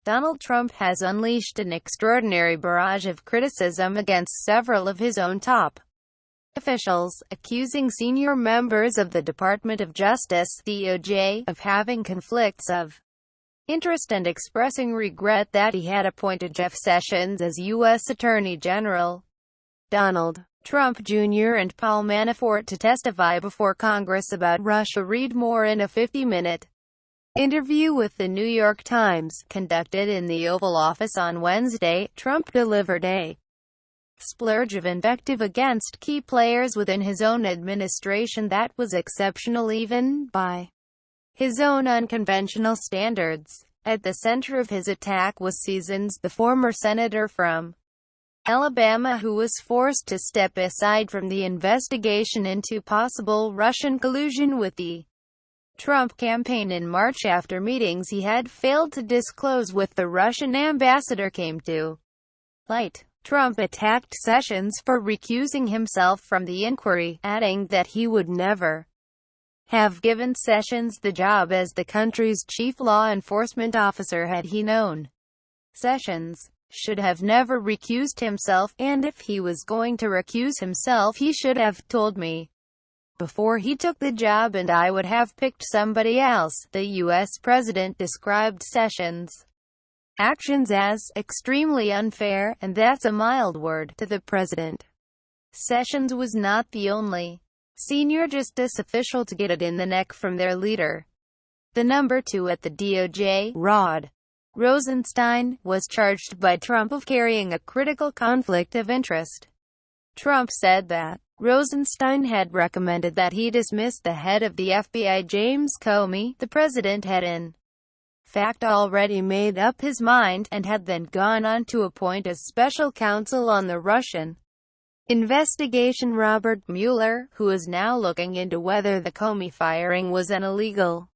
Donald Trump has unleashed an extraordinary barrage of criticism against several of his own top officials, accusing senior members of the Department of Justice (DOJ) of having conflicts of interest and expressing regret that he had appointed Jeff Sessions as U.S. Attorney General. Donald Trump Jr. and Paul Manafort to testify before Congress about Russia. Read more in a 50-minute interview with the New York Times, conducted in the Oval Office on Wednesday. Trump delivered a splurge of invective against key players within his own administration that was exceptional even by his own unconventional standards. At the center of his attack was Sessions, the former senator from Alabama who was forced to step aside from the investigation into possible Russian collusion with the Trump campaign in March after meetings he had failed to disclose with the Russian ambassador came to light. Trump attacked Sessions for recusing himself from the inquiry, adding that he would never have given Sessions the job as the country's chief law enforcement officer had he known Sessions should have never recused himself, and if he was going to recuse himself he should have told me before he took the job and I would have picked somebody else. The U.S. president described Sessions' actions as extremely unfair, and that's a mild word, to the president. Sessions was not the only senior justice official to get it in the neck from their leader. The number 2 at the DOJ, Rod Rosenstein, was charged by Trump of carrying a critical conflict of interest. Trump said that Rosenstein had recommended that he dismiss the head of the FBI, James Comey. The president had in fact already made up his mind, and had then gone on to appoint as special counsel on the Russian investigation Robert Mueller, who is now looking into whether the Comey firing was an illegal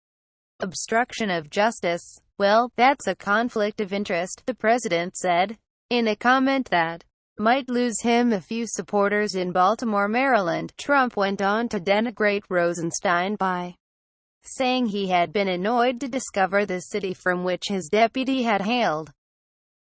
obstruction of justice. Well, that's a conflict of interest, the president said, in a comment that might lose him a few supporters in Baltimore, Maryland. Trump went on to denigrate Rosenstein by saying he had been annoyed to discover the city from which his deputy had hailed